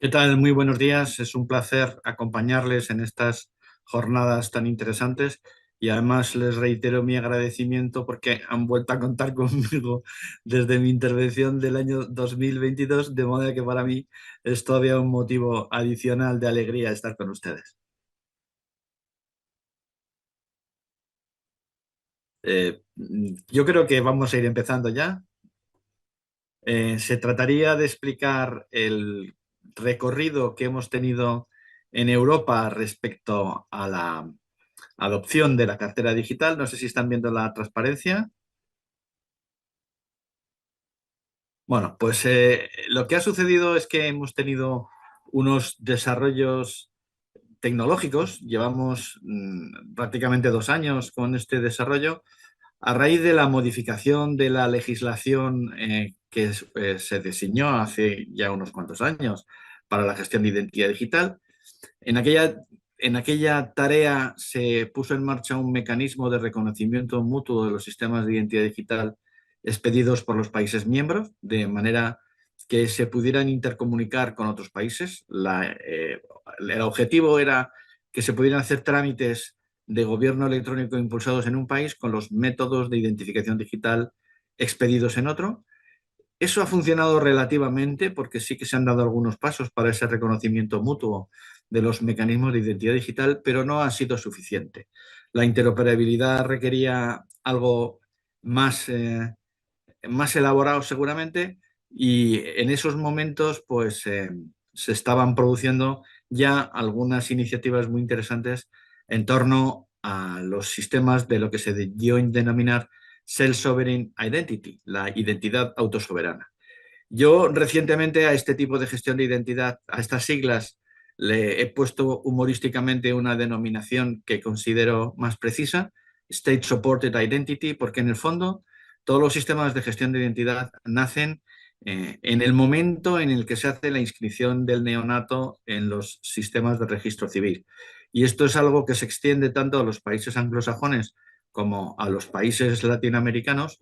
¿Qué tal? Muy buenos días. Es un placer acompañarles en estas jornadas tan interesantes y además les reitero mi agradecimiento porque han vuelto a contar conmigo desde mi intervención del año 2022, de modo que para mí es todavía un motivo adicional de alegría estar con ustedes. Yo creo que vamos a ir empezando ya. Se trataría de explicar el recorrido que hemos tenido en Europa respecto a la adopción de la cartera digital. No sé si están viendo la transparencia. Bueno, pues lo que ha sucedido es que hemos tenido unos desarrollos tecnológicos. Llevamos prácticamente 2 años con este desarrollo a raíz de la modificación de la legislación que se diseñó hace ya unos cuantos años para la gestión de identidad digital. En aquella tarea se puso en marcha un mecanismo de reconocimiento mutuo de los sistemas de identidad digital expedidos por los países miembros, de manera que se pudieran intercomunicar con otros países. El objetivo era que se pudieran hacer trámites de gobierno electrónico impulsados en un país con los métodos de identificación digital expedidos en otro. Eso ha funcionado relativamente porque sí que se han dado algunos pasos para ese reconocimiento mutuo de los mecanismos de identidad digital, pero no ha sido suficiente. La interoperabilidad requería algo más, más elaborado seguramente, y en esos momentos pues se estaban produciendo ya algunas iniciativas muy interesantes en torno a los sistemas de lo que se dio a denominar Self-Sovereign Identity, la identidad autosoberana. Yo recientemente a este tipo de gestión de identidad, a estas siglas, le he puesto humorísticamente una denominación que considero más precisa, State Supported Identity, porque en el fondo todos los sistemas de gestión de identidad nacen en el momento en el que se hace la inscripción del neonato en los sistemas de registro civil. Y esto es algo que se extiende tanto a los países anglosajones como a los países latinoamericanos,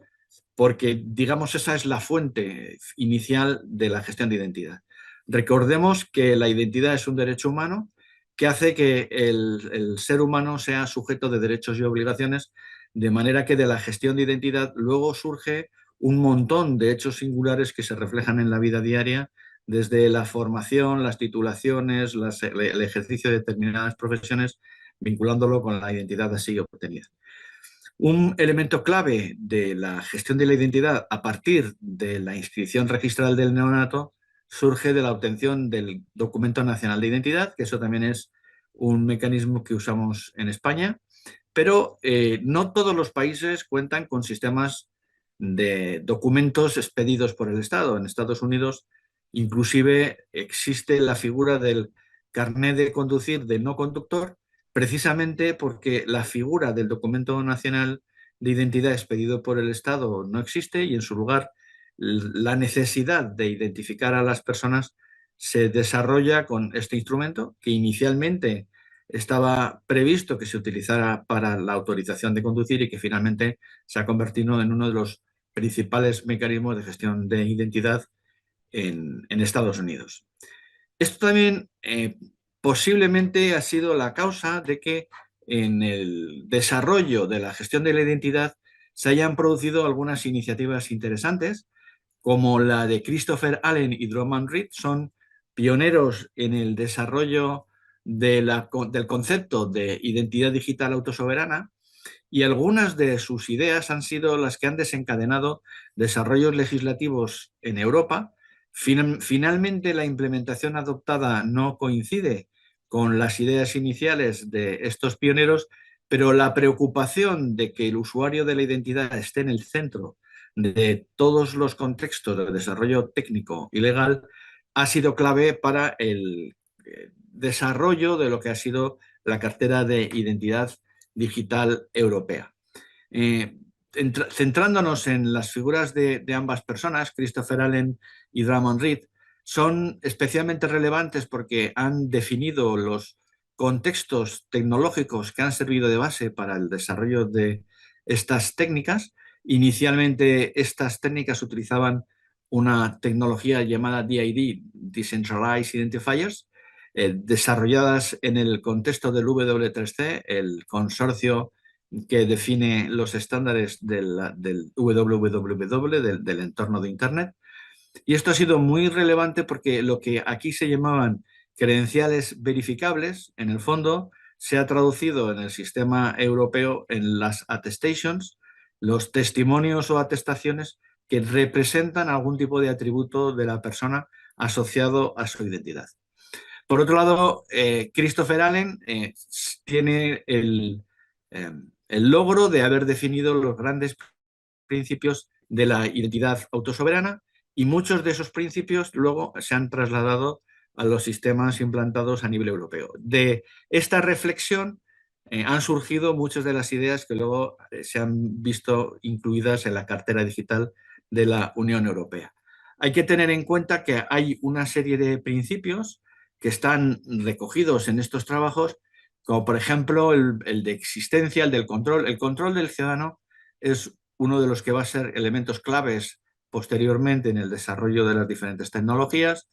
porque, digamos, esa es la fuente inicial de la gestión de identidad. Recordemos que la identidad es un derecho humano que hace que el ser humano sea sujeto de derechos y obligaciones, de manera que de la gestión de identidad luego surge un montón de hechos singulares que se reflejan en la vida diaria, desde la formación, las titulaciones, el ejercicio de determinadas profesiones, vinculándolo con la identidad así obtenida. Un elemento clave de la gestión de la identidad a partir de la inscripción registral del neonato surge de la obtención del documento nacional de identidad, que eso también es un mecanismo que usamos en España, pero no todos los países cuentan con sistemas de documentos expedidos por el Estado. En Estados Unidos inclusive existe la figura del carnet de conducir del no conductor, precisamente porque la figura del documento nacional de identidad expedido por el Estado no existe, y en su lugar la necesidad de identificar a las personas se desarrolla con este instrumento, que inicialmente estaba previsto que se utilizara para la autorización de conducir y que finalmente se ha convertido en uno de los principales mecanismos de gestión de identidad en Estados Unidos. Esto también posiblemente ha sido la causa de que en el desarrollo de la gestión de la identidad se hayan producido algunas iniciativas interesantes, como la de Christopher Allen y Drummond Reed. Son pioneros en el desarrollo del concepto de identidad digital autosoberana, y algunas de sus ideas han sido las que han desencadenado desarrollos legislativos en Europa. Finalmente, la implementación adoptada no coincide con las ideas iniciales de estos pioneros, pero la preocupación de que el usuario de la identidad esté en el centro de todos los contextos de desarrollo técnico y legal ha sido clave para el desarrollo de lo que ha sido la cartera de identidad digital europea. Eh, Centrándonos en las figuras de ambas personas, Christopher Allen y Drummond Reed, son especialmente relevantes porque han definido los contextos tecnológicos que han servido de base para el desarrollo de estas técnicas. Inicialmente estas técnicas utilizaban una tecnología llamada DID, Decentralized Identifiers, desarrolladas en el contexto del W3C, el consorcio que define los estándares del WWW, del entorno de Internet. Y esto ha sido muy relevante porque lo que aquí se llamaban credenciales verificables, en el fondo, se ha traducido en el sistema europeo en las attestations, los testimonios o atestaciones que representan algún tipo de atributo de la persona asociado a su identidad. Por otro lado, Christopher Allen tiene el logro de haber definido los grandes principios de la identidad autosoberana y muchos de esos principios luego se han trasladado a los sistemas implantados a nivel europeo. De esta reflexión han surgido muchas de las ideas que luego se han visto incluidas en la cartera digital de la Unión Europea. Hay que tener en cuenta que hay una serie de principios que están recogidos en estos trabajos, como por ejemplo el de existencia, el del control. El control del ciudadano es uno de los que va a ser elementos claves posteriormente en el desarrollo de las diferentes tecnologías.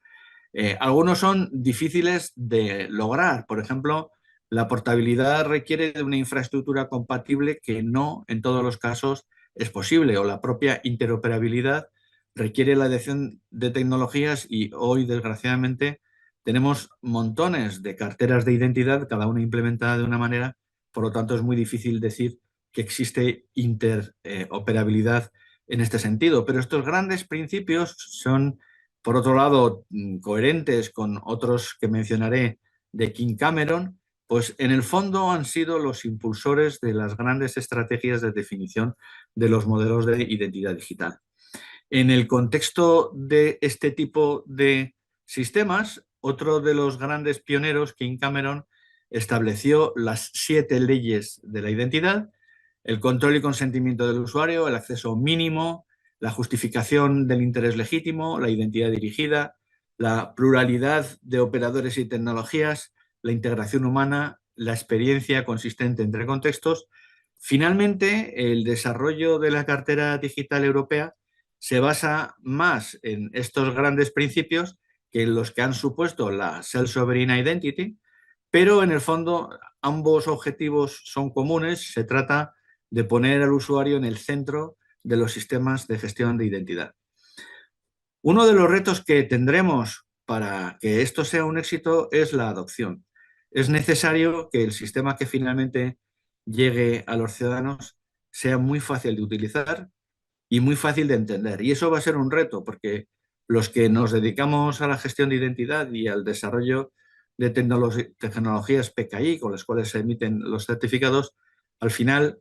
Algunos son difíciles de lograr. Por ejemplo, la portabilidad requiere de una infraestructura compatible que no en todos los casos es posible, o la propia interoperabilidad requiere la adopción de tecnologías y hoy, desgraciadamente, tenemos montones de carteras de identidad, cada una implementada de una manera, por lo tanto es muy difícil decir que existe interoperabilidad en este sentido. Pero estos grandes principios son, por otro lado, coherentes con otros que mencionaré de King Cameron, pues en el fondo han sido los impulsores de las grandes estrategias de definición de los modelos de identidad digital. En el contexto de este tipo de sistemas, otro de los grandes pioneros, King Cameron, estableció las 7 leyes de la identidad: el control y consentimiento del usuario, el acceso mínimo, la justificación del interés legítimo, la identidad dirigida, la pluralidad de operadores y tecnologías, la integración humana, la experiencia consistente entre contextos. Finalmente, el desarrollo de la cartera digital europea se basa más en estos grandes principios que en los que han supuesto la Self-Sovereign Identity, pero en el fondo ambos objetivos son comunes. Se trata de poner al usuario en el centro de los sistemas de gestión de identidad. Uno de los retos que tendremos para que esto sea un éxito es la adopción. Es necesario que el sistema que finalmente llegue a los ciudadanos sea muy fácil de utilizar y muy fácil de entender. Y eso va a ser un reto, porque los que nos dedicamos a la gestión de identidad y al desarrollo de tecnologías PKI, con las cuales se emiten los certificados, al final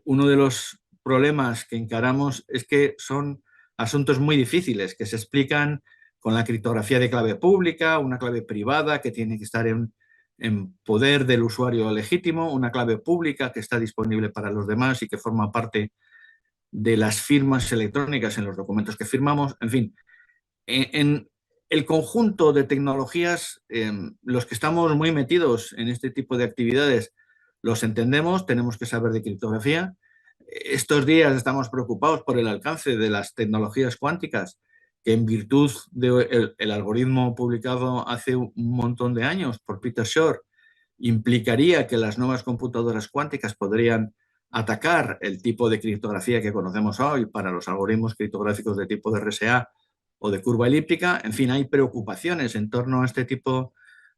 uno de los problemas que encaramos es que son asuntos muy difíciles, que se explican con la criptografía de clave pública, una clave privada que tiene que estar en poder del usuario legítimo, una clave pública que está disponible para los demás y que forma parte de las firmas electrónicas en los documentos que firmamos. En fin, en el conjunto de tecnologías, los que estamos muy metidos en este tipo de actividades los entendemos, tenemos que saber de criptografía. Estos días estamos preocupados por el alcance de las tecnologías cuánticas, que en virtud del algoritmo publicado hace un montón de años por Peter Shor, implicaría que las nuevas computadoras cuánticas podrían atacar el tipo de criptografía que conocemos hoy para los algoritmos criptográficos de tipo de RSA o de curva elíptica. En fin, hay preocupaciones en torno a este tipo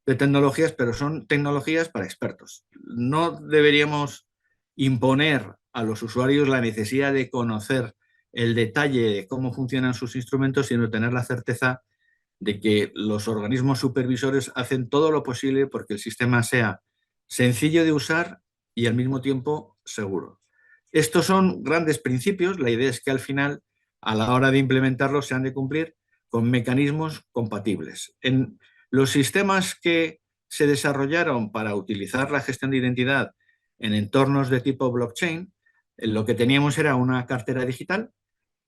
de tecnologías, pero son tecnologías para expertos. No deberíamos imponer a los usuarios la necesidad de conocer el detalle de cómo funcionan sus instrumentos, sino tener la certeza de que los organismos supervisores hacen todo lo posible porque el sistema sea sencillo de usar y al mismo tiempo seguro. Estos son grandes principios. La idea es que al final, a la hora de implementarlos, se han de cumplir con mecanismos compatibles. En los sistemas que se desarrollaron para utilizar la gestión de identidad en entornos de tipo blockchain, lo que teníamos era una cartera digital.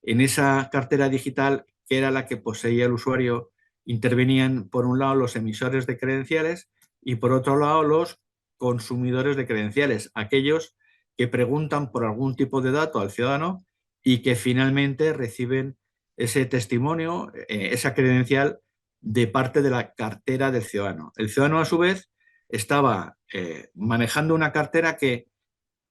En esa cartera digital, que era la que poseía el usuario, intervenían por un lado los emisores de credenciales y por otro lado los consumidores de credenciales, aquellos que preguntan por algún tipo de dato al ciudadano y que finalmente reciben ese testimonio, esa credencial de parte de la cartera del ciudadano. El ciudadano, a su vez, estaba manejando una cartera que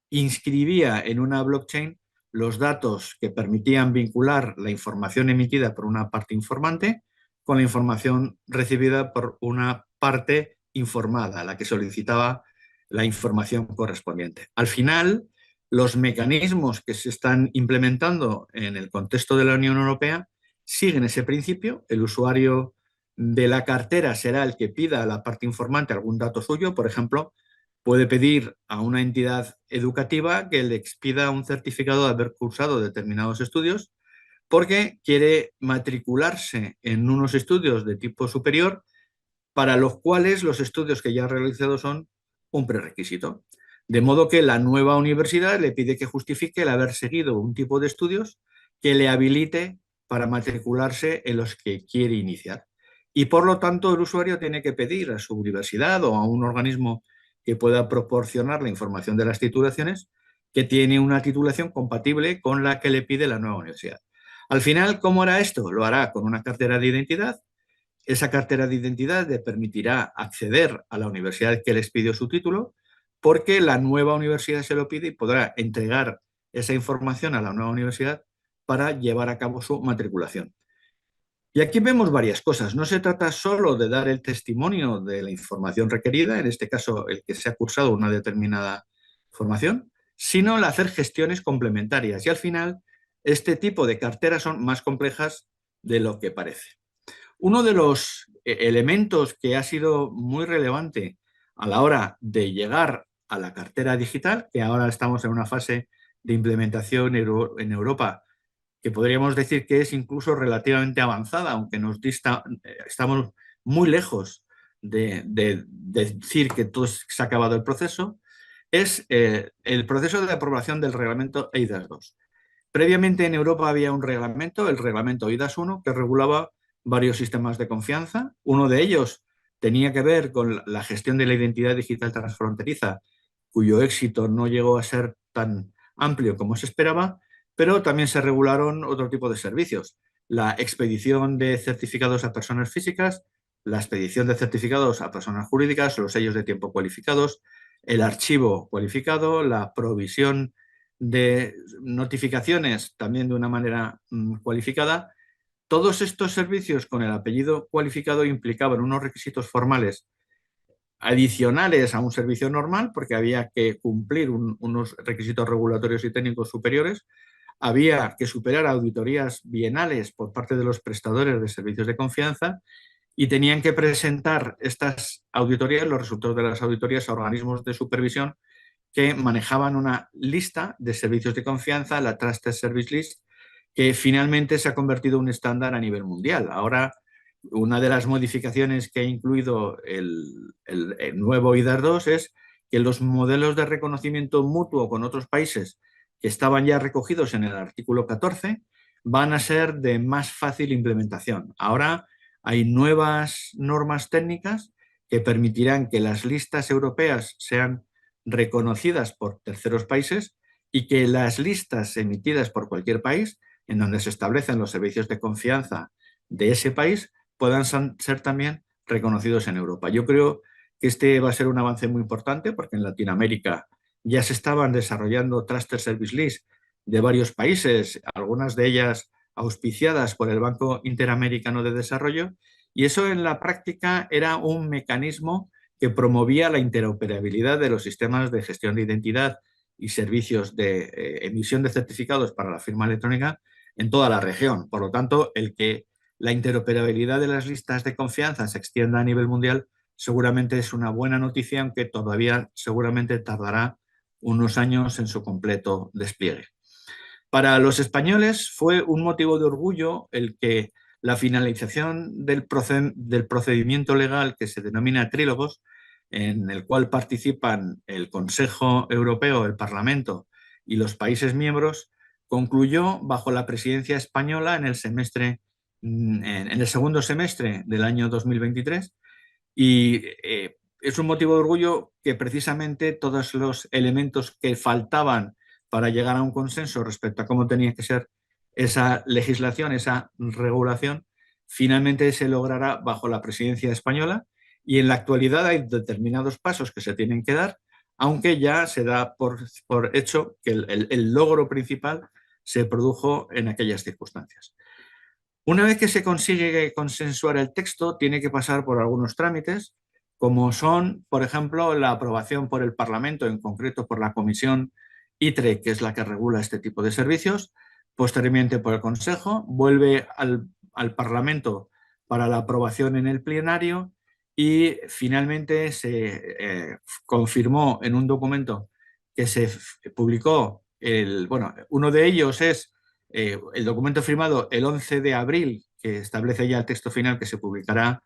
inscribía en una blockchain los datos que permitían vincular la información emitida por una parte informante con la información recibida por una parte informada, la que solicitaba la información correspondiente. Al final, los mecanismos que se están implementando en el contexto de la Unión Europea siguen ese principio. El usuario de la cartera será el que pida a la parte informante algún dato suyo, por ejemplo, puede pedir a una entidad educativa que le expida un certificado de haber cursado determinados estudios porque quiere matricularse en unos estudios de tipo superior para los cuales los estudios que ya ha realizado son un prerequisito. De modo que la nueva universidad le pide que justifique el haber seguido un tipo de estudios que le habilite para matricularse en los que quiere iniciar. Y por lo tanto el usuario tiene que pedir a su universidad o a un organismo que pueda proporcionar la información de las titulaciones que tiene una titulación compatible con la que le pide la nueva universidad. Al final, ¿cómo hará esto? Lo hará con una cartera de identidad. Esa cartera de identidad le permitirá acceder a la universidad que les pidió su título, porque la nueva universidad se lo pide y podrá entregar esa información a la nueva universidad para llevar a cabo su matriculación. Y aquí vemos varias cosas. No se trata solo de dar el testimonio de la información requerida, en este caso el que se ha cursado una determinada formación, sino el hacer gestiones complementarias. Y al final, este tipo de carteras son más complejas de lo que parece. Uno de los elementos que ha sido muy relevante a la hora de llegar a la cartera digital, que ahora estamos en una fase de implementación en Europa, que podríamos decir que es incluso relativamente avanzada, aunque estamos muy lejos de decir que todo se ha acabado el proceso, es el proceso de aprobación del reglamento eIDAS 2. Previamente en Europa había un reglamento, el reglamento eIDAS 1, que regulaba varios sistemas de confianza. Uno de ellos tenía que ver con la gestión de la identidad digital transfronteriza, cuyo éxito no llegó a ser tan amplio como se esperaba, pero también se regularon otro tipo de servicios. La expedición de certificados a personas físicas, la expedición de certificados a personas jurídicas, los sellos de tiempo cualificados, el archivo cualificado, la provisión de notificaciones también de una manera cualificada. Todos estos servicios con el apellido cualificado implicaban unos requisitos formales adicionales a un servicio normal, porque había que cumplir unos requisitos regulatorios y técnicos superiores, había que superar auditorías bienales por parte de los prestadores de servicios de confianza y tenían que presentar estas auditorías, los resultados de las auditorías, a organismos de supervisión que manejaban una lista de servicios de confianza, la Trusted Service List, que finalmente se ha convertido en un estándar a nivel mundial. Ahora, una de las modificaciones que ha incluido el nuevo IDAS 2 es que los modelos de reconocimiento mutuo con otros países que estaban ya recogidos en el artículo 14 van a ser de más fácil implementación. Ahora hay nuevas normas técnicas que permitirán que las listas europeas sean reconocidas por terceros países y que las listas emitidas por cualquier país, en donde se establecen los servicios de confianza de ese país, puedan ser también reconocidos en Europa. Yo creo que este va a ser un avance muy importante porque en Latinoamérica ya se estaban desarrollando Trusted Service List de varios países, algunas de ellas auspiciadas por el Banco Interamericano de Desarrollo, y eso en la práctica era un mecanismo que promovía la interoperabilidad de los sistemas de gestión de identidad y servicios de emisión de certificados para la firma electrónica en toda la región. Por lo tanto, el que la interoperabilidad de las listas de confianza se extienda a nivel mundial seguramente es una buena noticia, aunque todavía seguramente tardará unos años en su completo despliegue. Para los españoles fue un motivo de orgullo el que la finalización del procedimiento legal que se denomina trílogos, en el cual participan el Consejo Europeo, el Parlamento y los países miembros, concluyó bajo la presidencia española en el segundo semestre del año 2023 y es un motivo de orgullo que precisamente todos los elementos que faltaban para llegar a un consenso respecto a cómo tenía que ser esa legislación, esa regulación, finalmente se logrará bajo la presidencia española y en la actualidad hay determinados pasos que se tienen que dar, aunque ya se da por hecho que el logro principal se produjo en aquellas circunstancias. Una vez que se consigue consensuar el texto, tiene que pasar por algunos trámites, como son, por ejemplo, la aprobación por el Parlamento, en concreto por la Comisión ITRE, que es la que regula este tipo de servicios, posteriormente por el Consejo, vuelve al Parlamento para la aprobación en el plenario y finalmente se confirmó en un documento que se publicó, bueno, uno de ellos es el documento firmado el 11 de abril, que establece ya el texto final que se publicará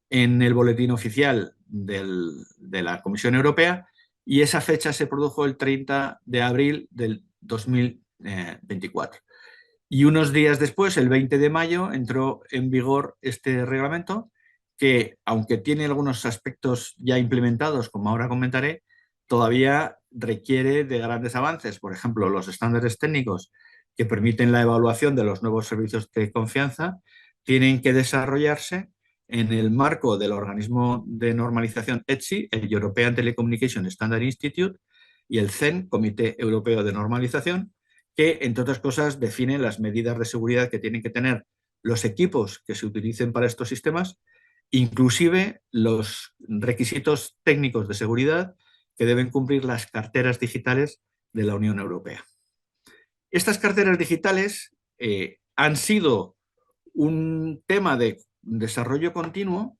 en el boletín oficial de la Comisión Europea, y esa fecha se produjo el 30 de abril del 2024. Y unos días después, el 20 de mayo, entró en vigor este reglamento que, aunque tiene algunos aspectos ya implementados, como ahora comentaré, todavía requiere de grandes avances. Por ejemplo, los estándares técnicos que permiten la evaluación de los nuevos servicios de confianza tienen que desarrollarse en el marco del organismo de normalización ETSI, el European Telecommunication Standard Institute, y el CEN, Comité Europeo de Normalización, que, entre otras cosas, define las medidas de seguridad que tienen que tener los equipos que se utilicen para estos sistemas, inclusive los requisitos técnicos de seguridad que deben cumplir las carteras digitales de la Unión Europea. Estas carteras digitales han sido un tema de desarrollo continuo,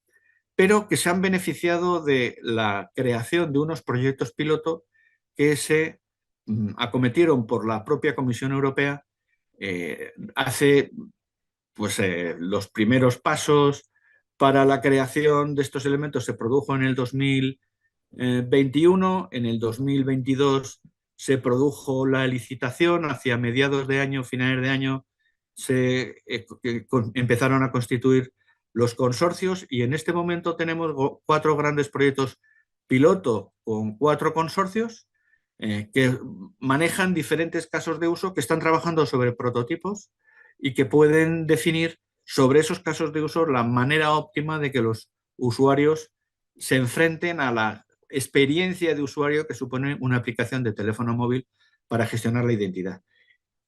pero que se han beneficiado de la creación de unos proyectos piloto que se acometieron por la propia Comisión Europea hace los primeros pasos para la creación de estos elementos se produjo en el 2021, en el 2022 se produjo la licitación, hacia mediados de año, finales de año, se empezaron a constituir los consorcios y en este momento tenemos 4 grandes proyectos piloto con 4 consorcios que manejan diferentes casos de uso, que están trabajando sobre prototipos y que pueden definir sobre esos casos de uso la manera óptima de que los usuarios se enfrenten a la experiencia de usuario que supone una aplicación de teléfono móvil para gestionar la identidad.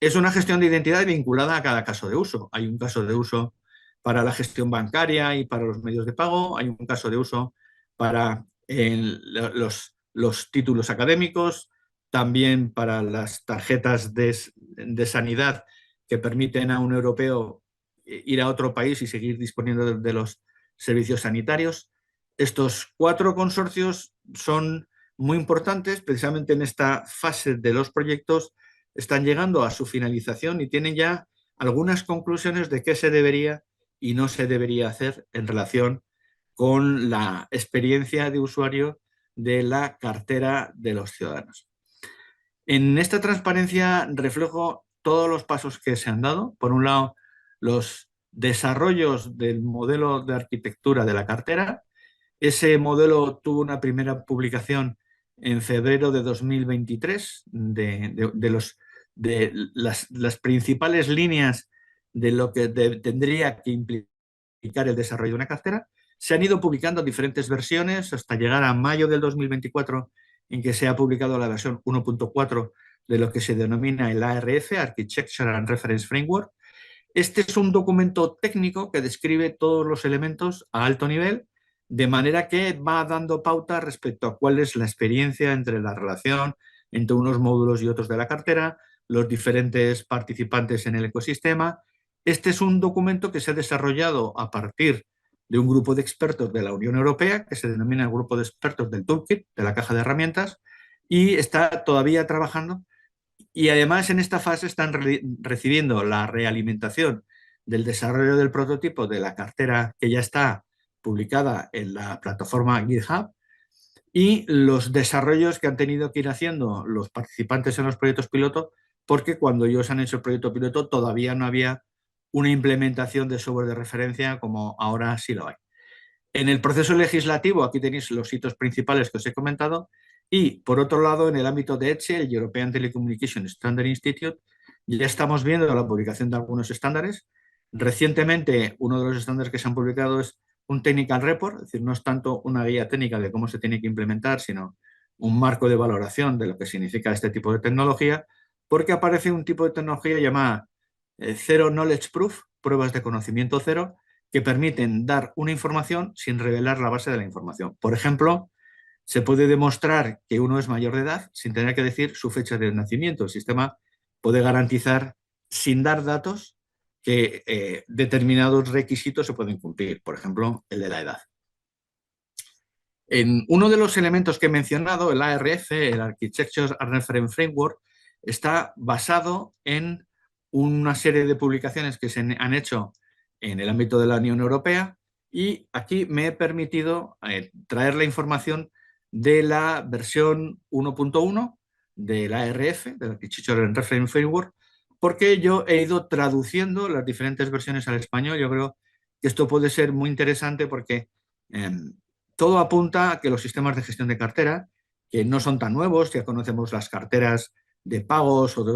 Es una gestión de identidad vinculada a cada caso de uso. Hay un caso de uso para la gestión bancaria y para los medios de pago, hay un caso de uso para los títulos académicos, también para las tarjetas de sanidad que permiten a un europeo ir a otro país y seguir disponiendo de los servicios sanitarios. Estos 4 consorcios son muy importantes precisamente en esta fase de los proyectos, están llegando a su finalización y tienen ya algunas conclusiones de qué se debería y no se debería hacer en relación con la experiencia de usuario de la cartera de los ciudadanos. En esta transparencia reflejo todos los pasos que se han dado. Por un lado, los desarrollos del modelo de arquitectura de la cartera. Ese modelo tuvo una primera publicación en febrero de 2023 de las principales líneas de lo que tendría que implicar el desarrollo de una cartera. Se han ido publicando diferentes versiones hasta llegar a mayo del 2024, en que se ha publicado la versión 1.4 de lo que se denomina el ARF, Architecture and Reference Framework. Este es un documento técnico que describe todos los elementos a alto nivel, de manera que va dando pauta respecto a cuál es la experiencia entre la relación entre unos módulos y otros de la cartera, los diferentes participantes en el ecosistema. Este es un documento que se ha desarrollado a partir de un grupo de expertos de la Unión Europea, que se denomina el grupo de expertos del Toolkit, de la caja de herramientas, y está todavía trabajando. Y además en esta fase están recibiendo la realimentación del desarrollo del prototipo de la cartera que ya está publicada en la plataforma GitHub y los desarrollos que han tenido que ir haciendo los participantes en los proyectos piloto, porque cuando ellos han hecho el proyecto piloto todavía no había una implementación de software de referencia como ahora sí lo hay. En el proceso legislativo, aquí tenéis los hitos principales que os he comentado, y por otro lado, en el ámbito de ETSI, el European Telecommunication Standard Institute, Ya estamos viendo la publicación de algunos estándares. Recientemente, uno de los estándares que se han publicado es un Technical Report, es decir, no es tanto una guía técnica de cómo se tiene que implementar, sino un marco de valoración de lo que significa este tipo de tecnología, porque aparece un tipo de tecnología llamada Zero Knowledge Proof, pruebas de conocimiento cero, que permiten dar una información sin revelar la base de la información. Por ejemplo, se puede demostrar que uno es mayor de edad sin tener que decir su fecha de nacimiento. El sistema puede garantizar, sin dar datos, que determinados requisitos se pueden cumplir, por ejemplo, el de la edad. En uno de los elementos que he mencionado, el ARF, el Architecture Reference Framework, está basado en una serie de publicaciones que se han hecho en el ámbito de la Unión Europea, y aquí me he permitido traer la información de la versión 1.1 del ARF, del Architecture Reference Framework, porque yo he ido traduciendo las diferentes versiones al español. Yo creo que esto puede ser muy interesante porque eh, todo apunta a que los sistemas de gestión de cartera, que no son tan nuevos, ya conocemos las carteras de pagos o de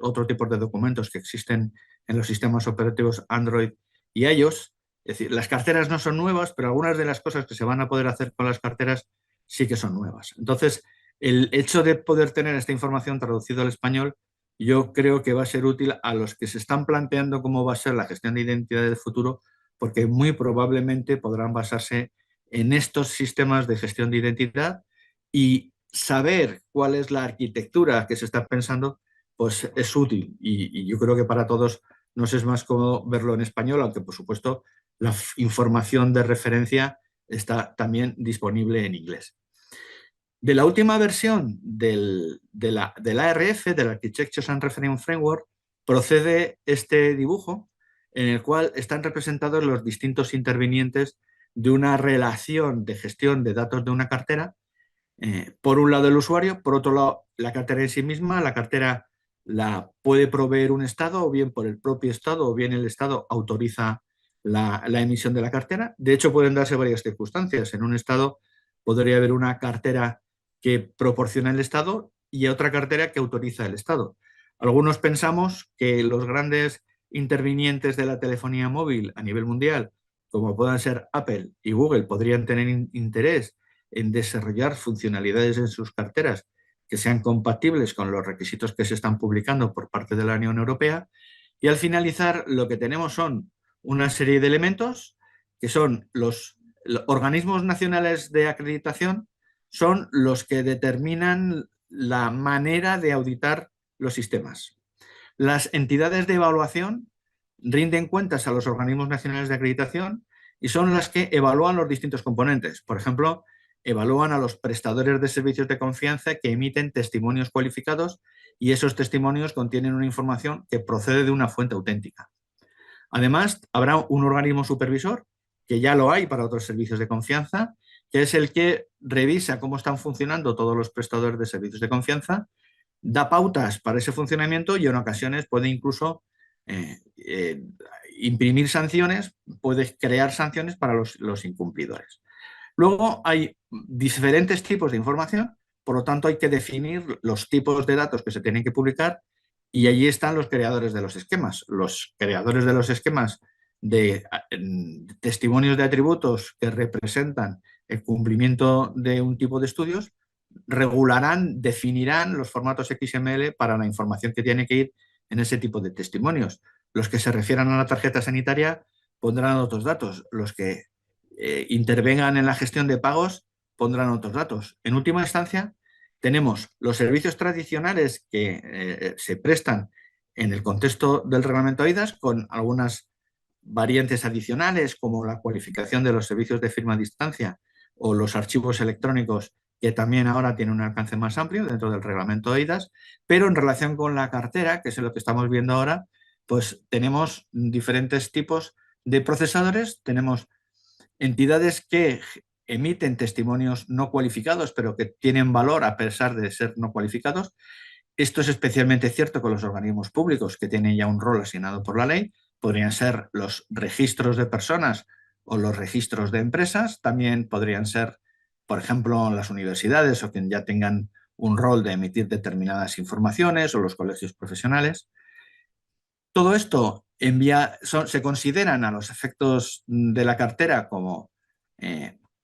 otro tipo de documentos que existen en los sistemas operativos Android y iOS. Es decir, las carteras no son nuevas, pero algunas de las cosas que se van a poder hacer con las carteras sí que son nuevas. Entonces, el hecho de poder tener esta información traducida al español, yo creo que va a ser útil a los que se están planteando cómo va a ser la gestión de identidad del futuro, porque muy probablemente podrán basarse en estos sistemas de gestión de identidad, y saber cuál es la arquitectura que se está pensando, pues es útil, y yo creo que para todos nos es más cómodo verlo en español, aunque por supuesto la información de referencia está también disponible en inglés. De la última versión del ARF, del Architecture and Reference Framework, procede este dibujo en el cual están representados los distintos intervinientes de una relación de gestión de datos de una cartera. Por un lado el usuario, por otro lado la cartera en sí misma. La cartera la puede proveer un Estado, o bien por el propio Estado, o bien el Estado autoriza la emisión de la cartera. De hecho, pueden darse varias circunstancias. En un Estado podría haber una cartera que proporciona el Estado y otra cartera que autoriza el Estado. Algunos pensamos que los grandes intervinientes de la telefonía móvil a nivel mundial, como puedan ser Apple y Google, podrían tener interés en desarrollar funcionalidades en sus carteras que sean compatibles con los requisitos que se están publicando por parte de la Unión Europea. Y al finalizar, lo que tenemos son una serie de elementos que son los organismos nacionales de acreditación, son los que determinan la manera de auditar los sistemas. Las entidades de evaluación rinden cuentas a los organismos nacionales de acreditación y son las que evalúan los distintos componentes. Por ejemplo, evalúan a los prestadores de servicios de confianza que emiten testimonios cualificados, y esos testimonios contienen una información que procede de una fuente auténtica. Además, habrá un organismo supervisor, que ya lo hay para otros servicios de confianza, que es el que revisa cómo están funcionando todos los prestadores de servicios de confianza, da pautas para ese funcionamiento y en ocasiones puede incluso eh, eh, imprimir sanciones, puede crear sanciones para los incumplidores. Luego hay diferentes tipos de información, por lo tanto hay que definir los tipos de datos que se tienen que publicar, y allí están los creadores de los esquemas. Los creadores de los esquemas de testimonios de atributos que representan el cumplimiento de un tipo de estudios regularán, definirán los formatos XML para la información que tiene que ir en ese tipo de testimonios. Los que se refieran a la tarjeta sanitaria pondrán otros datos. Los que intervengan en la gestión de pagos pondrán otros datos. En última instancia, tenemos los servicios tradicionales que se prestan en el contexto del reglamento AIDAS, con algunas variantes adicionales como la cualificación de los servicios de firma a distancia o los archivos electrónicos, que también ahora tienen un alcance más amplio dentro del reglamento AIDAS. Pero en relación con la cartera, que es lo que estamos viendo ahora, pues tenemos diferentes tipos de procesadores. Tenemos entidades que emiten testimonios no cualificados, pero que tienen valor a pesar de ser no cualificados. Esto es especialmente cierto con los organismos públicos, que tienen ya un rol asignado por la ley. Podrían ser los registros de personas o los registros de empresas. También podrían ser, por ejemplo, las universidades, o quien ya tengan un rol de emitir determinadas informaciones, o los colegios profesionales. Todo esto se consideran a los efectos de la cartera como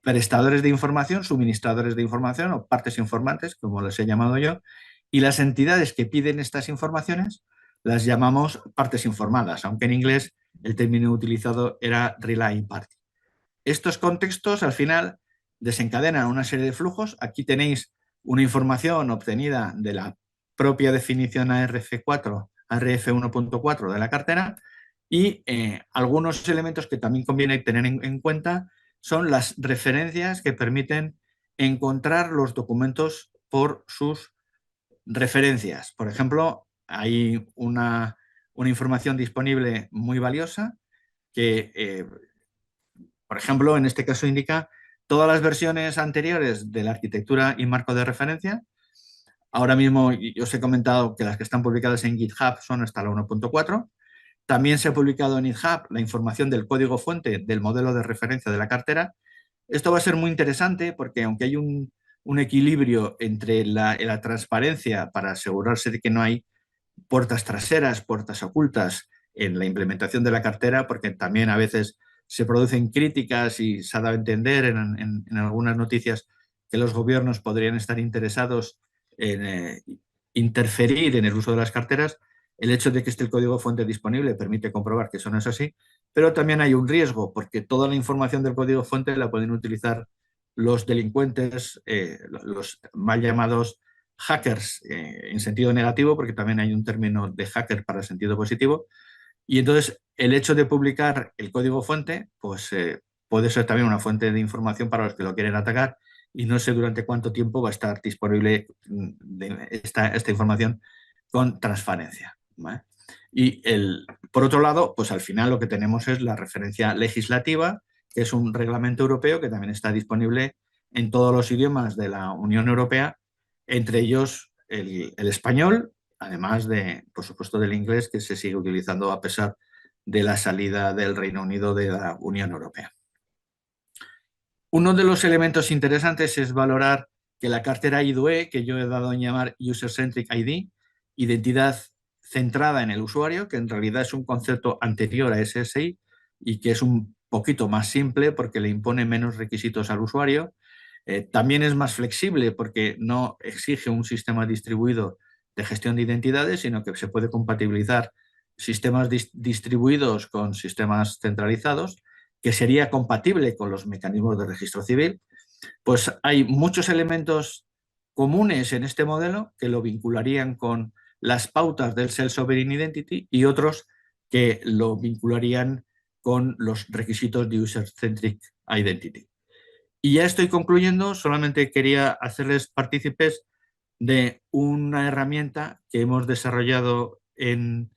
prestadores de información, suministradores de información o partes informantes, como les he llamado yo, y las entidades que piden estas informaciones las llamamos partes informadas, aunque en inglés el término utilizado era relying party. Estos contextos al final desencadenan una serie de flujos. Aquí tenéis una información obtenida de la propia definición ARF4, ARF 1.4 de la cartera y algunos elementos que también conviene tener en cuenta son las referencias que permiten encontrar los documentos por sus referencias. Por ejemplo, hay una información disponible muy valiosa que por ejemplo, en este caso indica todas las versiones anteriores de la arquitectura y marco de referencia. Ahora mismo yo os he comentado que las que están publicadas en GitHub son hasta la 1.4. También se ha publicado en GitHub la información del código fuente del modelo de referencia de la cartera. Esto va a ser muy interesante porque aunque hay un equilibrio entre la transparencia para asegurarse de que no hay puertas traseras, puertas ocultas en la implementación de la cartera, porque también a veces se producen críticas y se ha dado a entender en algunas noticias que los gobiernos podrían estar interesados en interferir en el uso de las carteras. El hecho de que esté el código fuente disponible permite comprobar que eso no es así, pero también hay un riesgo, porque toda la información del código fuente la pueden utilizar los delincuentes, los mal llamados hackers en sentido negativo, porque también hay un término de hacker para el sentido positivo. Y entonces el hecho de publicar el código fuente, pues puede ser también una fuente de información para los que lo quieren atacar y no sé durante cuánto tiempo va a estar disponible esta información con transparencia, ¿vale? Y por otro lado, pues al final lo que tenemos es la referencia legislativa, que es un reglamento europeo que también está disponible en todos los idiomas de la Unión Europea, entre ellos el español, además de, por supuesto, del inglés, que se sigue utilizando a pesar de la salida del Reino Unido de la Unión Europea. Uno de los elementos interesantes es valorar que la cartera IDOE, que yo he dado en llamar User Centric ID, identidad centrada en el usuario, que en realidad es un concepto anterior a SSI y que es un poquito más simple porque le impone menos requisitos al usuario. También es más flexible porque no exige un sistema distribuido de gestión de identidades, sino que se puede compatibilizar sistemas distribuidos con sistemas centralizados, que sería compatible con los mecanismos de registro civil. Pues hay muchos elementos comunes en este modelo que lo vincularían con las pautas del Self-Sovereign Identity y otros que lo vincularían con los requisitos de User-Centric Identity. Y ya estoy concluyendo, solamente quería hacerles partícipes de una herramienta que hemos desarrollado en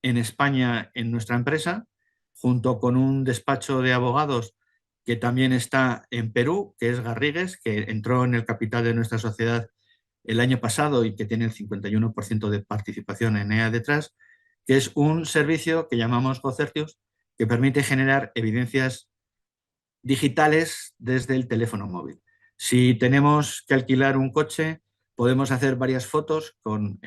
España en nuestra empresa, junto con un despacho de abogados que también está en Perú, que es Garrigues, que entró en el capital de nuestra sociedad el año pasado y que tiene el 51% de participación en EA detrás, que es un servicio que llamamos GoCertius, que permite generar evidencias digitales desde el teléfono móvil. Si tenemos que alquilar un coche, podemos hacer varias fotos con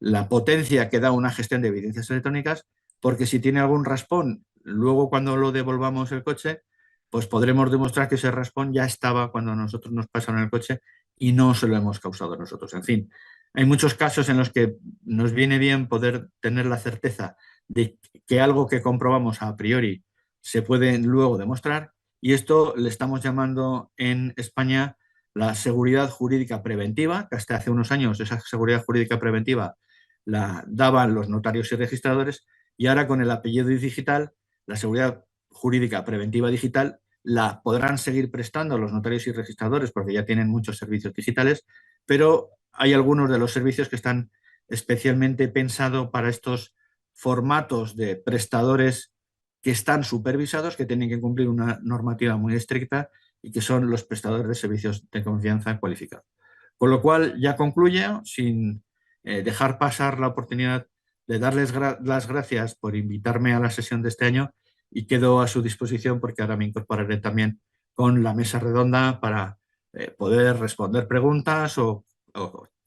la potencia que da una gestión de evidencias electrónicas, porque si tiene algún raspón, luego cuando lo devolvamos el coche, pues podremos demostrar que ese raspón ya estaba cuando nosotros nos pasaron el coche y no se lo hemos causado nosotros. En fin, hay muchos casos en los que nos viene bien poder tener la certeza de que algo que comprobamos a priori se puede luego demostrar, y esto le estamos llamando en España la seguridad jurídica preventiva, que hasta hace unos años esa seguridad jurídica preventiva la daban los notarios y registradores, y ahora con el apellido digital, la seguridad jurídica preventiva digital la podrán seguir prestando los notarios y registradores porque ya tienen muchos servicios digitales, pero hay algunos de los servicios que están especialmente pensados para estos formatos de prestadores que están supervisados, que tienen que cumplir una normativa muy estricta y que son los prestadores de servicios de confianza cualificados. Con lo cual, ya concluyo sin dejar pasar la oportunidad de darles las gracias por invitarme a la sesión de este año, y quedo a su disposición porque ahora me incorporaré también con la mesa redonda para poder responder preguntas o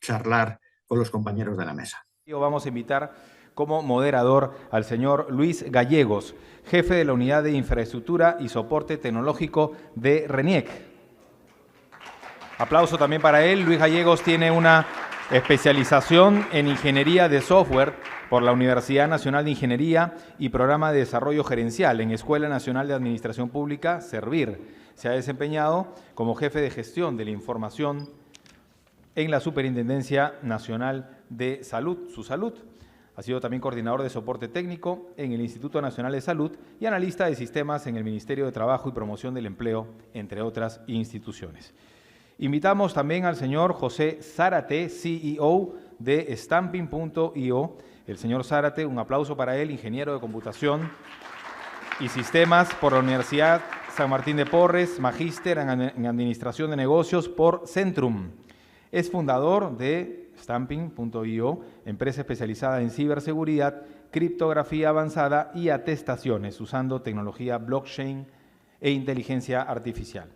charlar con los compañeros de la mesa. Vamos a invitar como moderador al señor Luis Gallegos, jefe de la Unidad de Infraestructura y Soporte Tecnológico de RENIEC. Aplauso también para él. Luis Gallegos tiene una especialización en Ingeniería de Software por la Universidad Nacional de Ingeniería y Programa de Desarrollo Gerencial en Escuela Nacional de Administración Pública, Servir. Se ha desempeñado como jefe de gestión de la información en la Superintendencia Nacional de Salud, SUSalud. Ha sido también coordinador de soporte técnico en el Instituto Nacional de Salud y analista de sistemas en el Ministerio de Trabajo y Promoción del Empleo, entre otras instituciones. Invitamos también al señor José Zárate, CEO de Stamping.io. El señor Zárate, un aplauso para él, ingeniero de computación y sistemas por la Universidad San Martín de Porres, magíster en Administración de Negocios por Centrum. Es fundador de Stamping.io, empresa especializada en ciberseguridad, criptografía avanzada y atestaciones, usando tecnología blockchain e inteligencia artificial.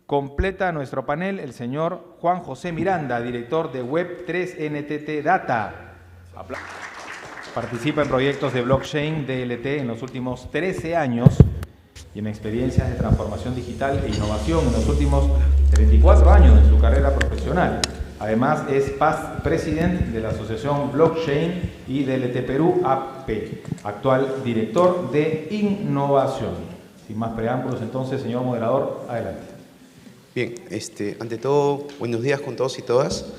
Completa nuestro panel el señor Juan José Miranda, director de Web3 NTT Data. Participa en proyectos de blockchain DLT en los últimos 13 años y en experiencias de transformación digital e innovación en los últimos 34 años de su carrera profesional. Además, es past president de la Asociación Blockchain y DLT Perú, AP, actual director de innovación. Sin más preámbulos, entonces, señor moderador, adelante. Bien, ante todo, buenos días con todos y todas.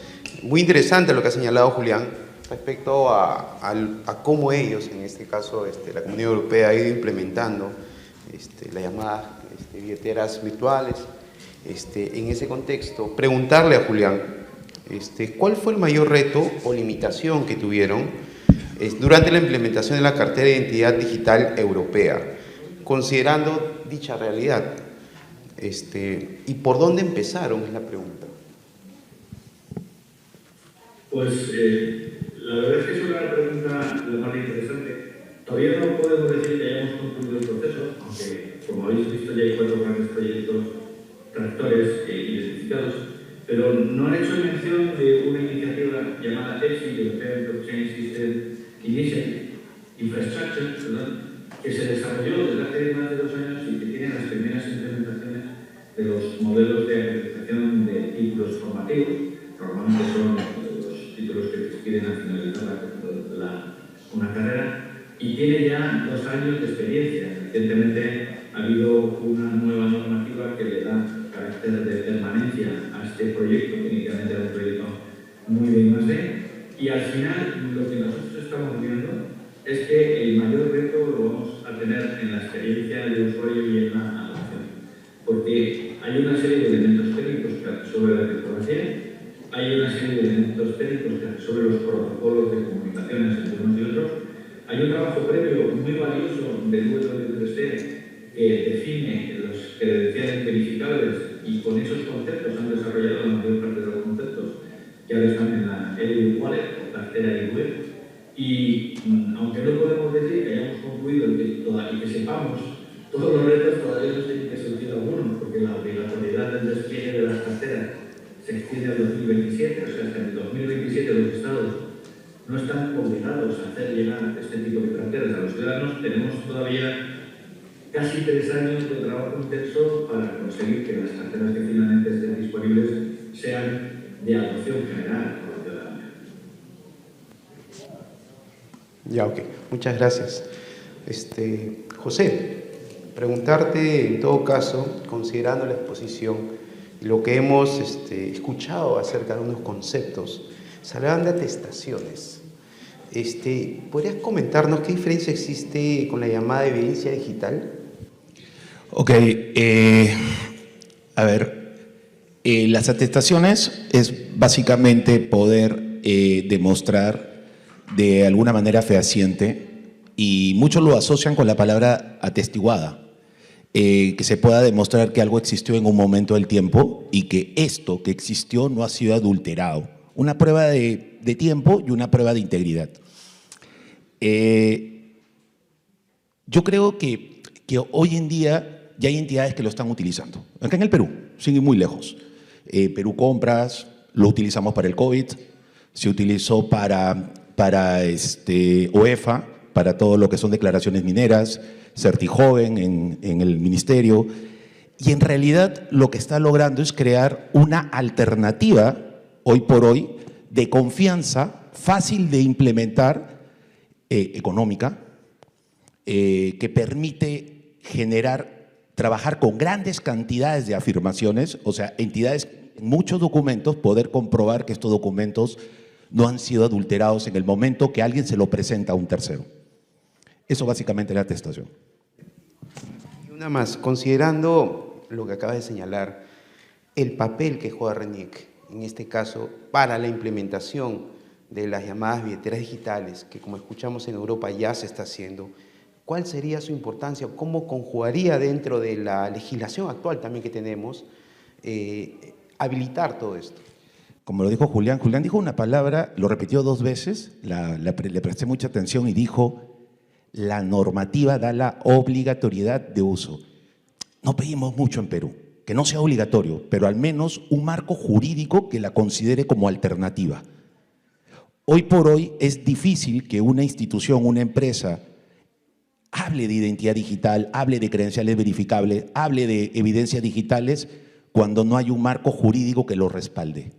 Muy interesante lo que ha señalado Julián respecto a cómo ellos, en este caso la Comunidad Europea, ha ido implementando las llamadas billeteras virtuales. En ese contexto, preguntarle a Julián, ¿cuál fue el mayor reto o limitación que tuvieron durante la implementación de la cartera de identidad digital europea, considerando dicha realidad? ¿Y por dónde empezaron? Es la pregunta. Pues la verdad es que es una pregunta lo más interesante. Todavía no podemos decir que hayamos concluido el proceso, aunque, como habéis visto, ya hay 4 grandes proyectos tractores identificados, pero no han hecho mención de una iniciativa llamada ESI, European Blockchain System Initiative, Infrastructure, que se desarrolló desde hace más de 2 años y que tiene las primeras implementaciones de los modelos de acreditación de títulos formativos. Normalmente son los títulos que se piden al finalizar una carrera, y tiene ya 2 años de experiencia. Recientemente ha habido una nueva normativa que le da carácter de permanencia a este proyecto, que inicialmente era un proyecto muy de I+D, y al final lo que nosotros estamos viendo es que el mayor reto lo vamos a tener en la experiencia del usuario y en la adopción, porque hay una serie de elementos técnicos sobre la criptografía, hay una serie de elementos técnicos sobre los protocolos de comunicaciones entre unos y otros, hay un trabajo previo muy valioso del W3C que define los credenciales verificables, y con esos conceptos han desarrollado la mayor parte de los conceptos que ahora están en la e-wallet o cartera e-web. Y aunque no podemos decir que hayamos concluido y que sepamos todos los retos, todavía nos tienen que surgir algunos, porque la obligatoriedad del despliegue de las carteras se extiende al 2027, o sea, hasta el 2027 los estados no están obligados a hacer llegar este tipo de carteras a los ciudadanos. Tenemos todavía casi 3 años de trabajo intenso para conseguir que las carteras que finalmente estén disponibles sean de adopción general por la ciudadanía. Ya, ok. Muchas gracias. José, preguntarte en todo caso, considerando la exposición y lo que hemos escuchado acerca de unos conceptos, se hablaban de atestaciones. ¿Podrías comentarnos qué diferencia existe con la llamada evidencia digital? Ok, a ver, las atestaciones es básicamente poder demostrar de alguna manera fehaciente, y muchos lo asocian con la palabra atestiguada, que se pueda demostrar que algo existió en un momento del tiempo y que esto que existió no ha sido adulterado. Una prueba de tiempo y una prueba de integridad. Yo creo que hoy en día ya hay entidades que lo están utilizando. Acá en el Perú, sin ir muy lejos. Perú Compras, lo utilizamos para el COVID, se utilizó para para OEFA, para todo lo que son declaraciones mineras, Certijoven en el ministerio, y en realidad lo que está logrando es crear una alternativa, hoy por hoy, de confianza, fácil de implementar, económica, que permite trabajar con grandes cantidades de afirmaciones, o sea, entidades, muchos documentos, poder comprobar que estos documentos no han sido adulterados en el momento que alguien se lo presenta a un tercero. Eso básicamente es la atestación. Y una más, considerando lo que acaba de señalar, el papel que juega RENIEC, en este caso, para la implementación de las llamadas billeteras digitales, que como escuchamos en Europa ya se está haciendo, ¿cuál sería su importancia? ¿Cómo conjugaría dentro de la legislación actual también que tenemos habilitar todo esto? Como lo dijo Julián, Julián dijo una palabra, lo repitió 2 veces, le presté mucha atención y dijo: la normativa da la obligatoriedad de uso. No pedimos mucho en Perú, que no sea obligatorio, pero al menos un marco jurídico que la considere como alternativa. Hoy por hoy es difícil que una institución, una empresa, hable de identidad digital, hable de credenciales verificables, hable de evidencias digitales cuando no hay un marco jurídico que lo respalde.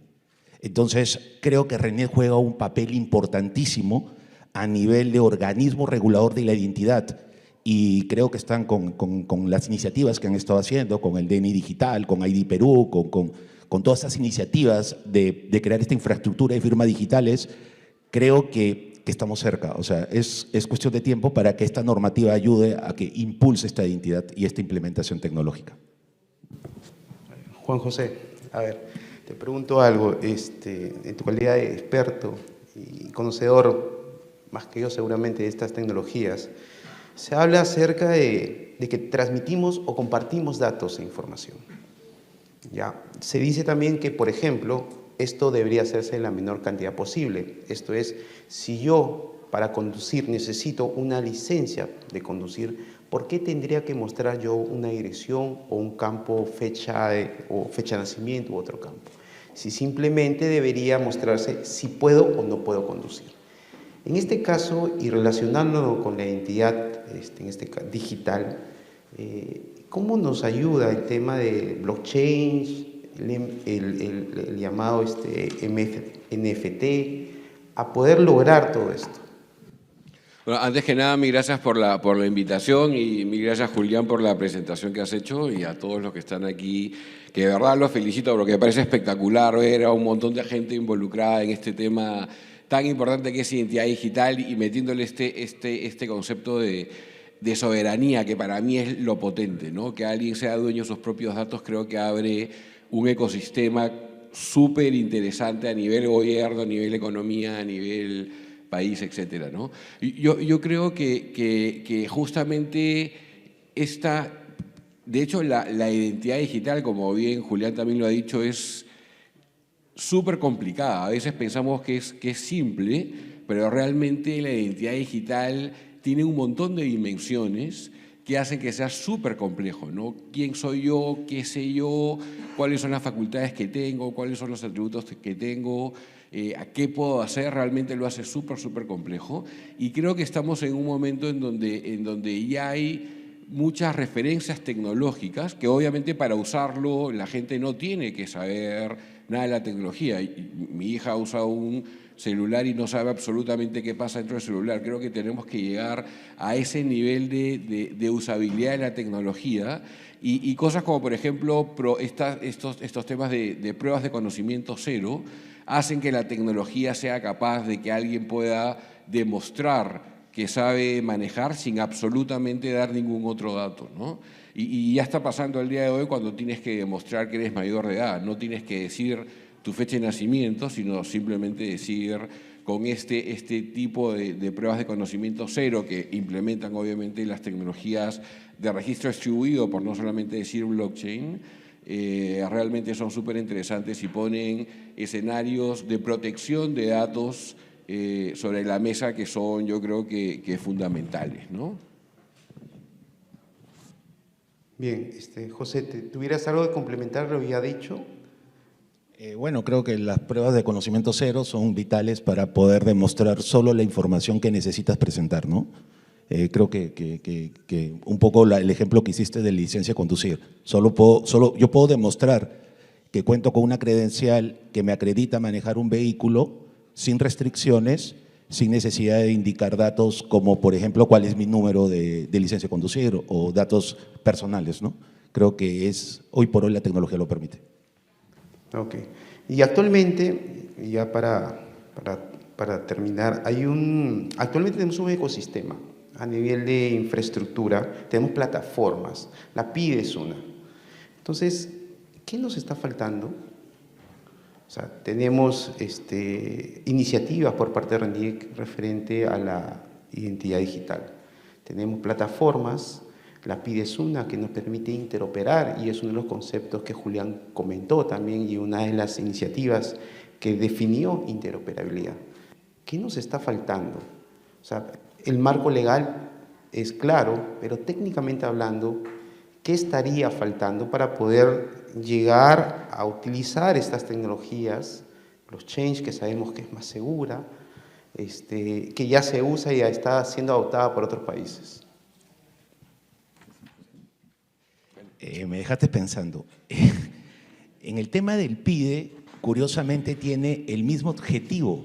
Entonces, creo que RENIEC juega un papel importantísimo a nivel de organismo regulador de la identidad, y creo que están con las iniciativas que han estado haciendo, con el DNI digital, con ID Perú, con todas esas iniciativas de crear esta infraestructura de firmas digitales. Creo que estamos cerca, o sea, es cuestión de tiempo para que esta normativa ayude a que impulse esta identidad y esta implementación tecnológica. Juan José, a ver, te pregunto algo, en tu calidad de experto y conocedor, más que yo seguramente, de estas tecnologías, se habla acerca de que transmitimos o compartimos datos e información. ¿Ya? Se dice también que, por ejemplo, esto debería hacerse en la menor cantidad posible. Esto es, si yo para conducir necesito una licencia de conducir, ¿por qué tendría que mostrar yo una dirección o un campo, fecha de nacimiento u otro campo? Si simplemente debería mostrarse si puedo o no puedo conducir. En este caso, y relacionándolo con la identidad digital, ¿cómo nos ayuda el tema de blockchain, el llamado NFT, a poder lograr todo esto? Bueno, antes que nada, mil gracias por la invitación y mil gracias, Julián, por la presentación que has hecho, y a todos los que están aquí, que de verdad los felicito porque me parece espectacular ver a un montón de gente involucrada en este tema tan importante que es identidad digital, y metiéndole este concepto de soberanía, que para mí es lo potente, ¿no? Que alguien sea dueño de sus propios datos, creo que abre un ecosistema súper interesante a nivel gobierno, a nivel economía, a nivel país, etcétera, ¿no? Yo creo que justamente de hecho la identidad digital, como bien Julián también lo ha dicho, es súper complicada. A veces pensamos que es simple, pero realmente la identidad digital tiene un montón de dimensiones que hacen que sea súper complejo, ¿no? ¿Quién soy yo? ¿Qué sé yo? ¿Cuáles son las facultades que tengo? ¿Cuáles son los atributos que tengo? ¿A qué puedo hacer? Realmente lo hace súper complejo, y creo que estamos en un momento en donde ya hay muchas referencias tecnológicas que obviamente para usarlo la gente no tiene que saber nada de la tecnología. Mi hija usa un celular y no sabe absolutamente qué pasa dentro del celular. Creo que tenemos que llegar a ese nivel de usabilidad de la tecnología, y cosas como, por ejemplo, estos temas de pruebas de conocimiento cero hacen que la tecnología sea capaz de que alguien pueda demostrar que sabe manejar sin absolutamente dar ningún otro dato, ¿no? Y ya está pasando el día de hoy cuando tienes que demostrar que eres mayor de edad. No tienes que decir tu fecha de nacimiento, sino simplemente decir, con este tipo de pruebas de conocimiento cero que implementan obviamente las tecnologías de registro distribuido, por no solamente decir blockchain, realmente son súper interesantes y ponen escenarios de protección de datos sobre la mesa que son, yo creo que fundamentales, ¿no? Bien, José, ¿tuvieras algo de complementar lo que ya dicho? Bueno, creo que las pruebas de conocimiento cero son vitales para poder demostrar solo la información que necesitas presentar, ¿no? Creo que un poco el ejemplo que hiciste de licencia de conducir. Yo puedo demostrar que cuento con una credencial que me acredita manejar un vehículo sin restricciones, sin necesidad de indicar datos como, por ejemplo, cuál es mi número de licencia de conducir o datos personales, ¿no? Creo que hoy por hoy la tecnología lo permite. Ok. Y actualmente, ya para terminar, actualmente tenemos un ecosistema a nivel de infraestructura, tenemos plataformas, la PIDE es una. Entonces, ¿qué nos está faltando? O sea, tenemos iniciativas por parte de RENIEC referente a la identidad digital. Tenemos plataformas, la PIDE es una que nos permite interoperar y es uno de los conceptos que Julián comentó también y una de las iniciativas que definió interoperabilidad. ¿Qué nos está faltando? O sea, el marco legal es claro, pero técnicamente hablando, ¿qué estaría faltando para poder llegar a utilizar estas tecnologías, blockchain, que sabemos que es más segura, que ya se usa y ya está siendo adoptada por otros países? Me dejaste pensando. En el tema del PIDE, curiosamente tiene el mismo objetivo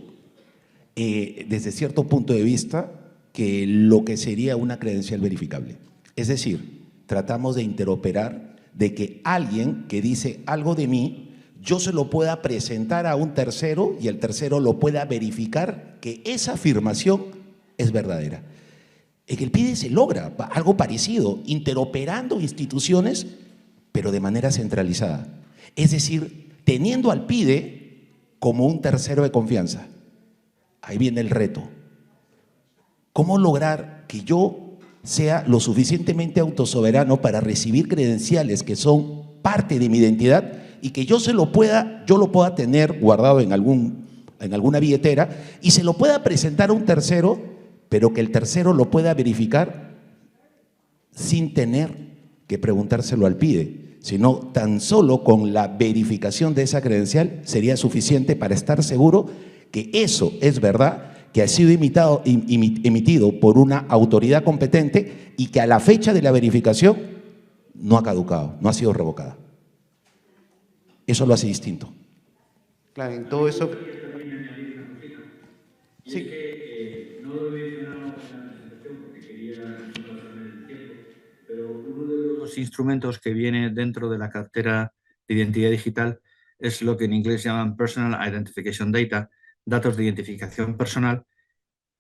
desde cierto punto de vista que lo que sería una credencial verificable. Es decir, tratamos de interoperar, de que alguien que dice algo de mí, yo se lo pueda presentar a un tercero y el tercero lo pueda verificar que esa afirmación es verdadera. En el PIDE se logra algo parecido, interoperando instituciones, pero de manera centralizada. Es decir, teniendo al PIDE como un tercero de confianza. Ahí viene el reto. ¿Cómo lograr que yo sea lo suficientemente autosoberano para recibir credenciales que son parte de mi identidad y que yo lo pueda tener guardado en alguna billetera y se lo pueda presentar a un tercero, pero que el tercero lo pueda verificar sin tener que preguntárselo al PIDE, sino tan solo con la verificación de esa credencial sería suficiente para estar seguro que eso es verdad, que ha sido emitido por una autoridad competente y que a la fecha de la verificación no ha caducado, no ha sido revocada. Eso lo hace distinto. Claro, en todo eso... Sí. No lo he mencionado en la presentación porque quería no pasarme el tiempo, pero uno de los instrumentos que viene dentro de la cartera de identidad digital es lo que en inglés llaman Personal Identification Data, datos de identificación personal,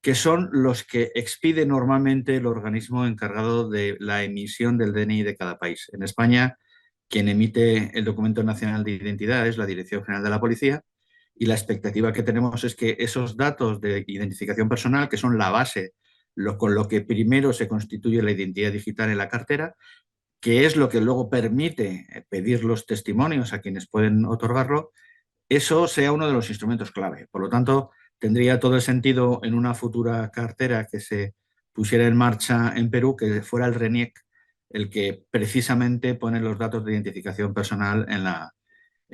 que son los que expide normalmente el organismo encargado de la emisión del DNI de cada país. En España, quien emite el documento nacional de identidad es la Dirección General de la Policía, y la expectativa que tenemos es que esos datos de identificación personal, que son la base, con lo que primero se constituye la identidad digital en la cartera, que es lo que luego permite pedir los testimonios a quienes pueden otorgarlo, eso sea uno de los instrumentos clave. Por lo tanto, tendría todo el sentido en una futura cartera que se pusiera en marcha en Perú, que fuera el RENIEC el que precisamente pone los datos de identificación personal en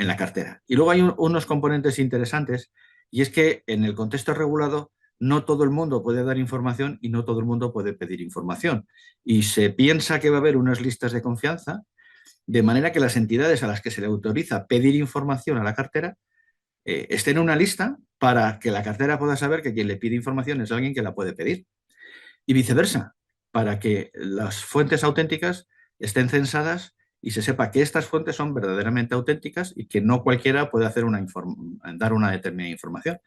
la cartera. Y luego hay unos componentes interesantes, y es que en el contexto regulado no todo el mundo puede dar información y no todo el mundo puede pedir información. Y se piensa que va a haber unas listas de confianza, de manera que las entidades a las que se le autoriza pedir información a la cartera estén en una lista para que la cartera pueda saber que quien le pide información es alguien que la puede pedir. Y viceversa, para que las fuentes auténticas estén censadas y se sepa que estas fuentes son verdaderamente auténticas y que no cualquiera puede dar una determinada información.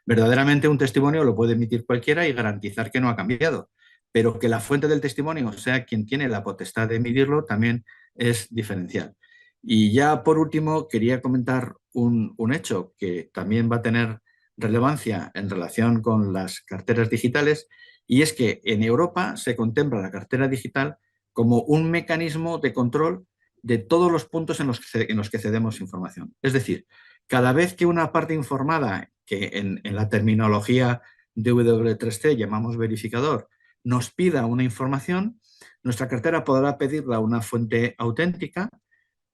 Verdaderamente un testimonio lo puede emitir cualquiera y garantizar que no ha cambiado, pero que la fuente del testimonio sea quien tiene la potestad de emitirlo también es diferencial. Y ya por último quería comentar un hecho que también va a tener relevancia en relación con las carteras digitales, y es que en Europa se contempla la cartera digital como un mecanismo de control de todos los puntos en los que cedemos información. Es decir, cada vez que una parte informada, que en la terminología de W3C llamamos verificador, nos pida una información, nuestra cartera podrá pedirla a una fuente auténtica,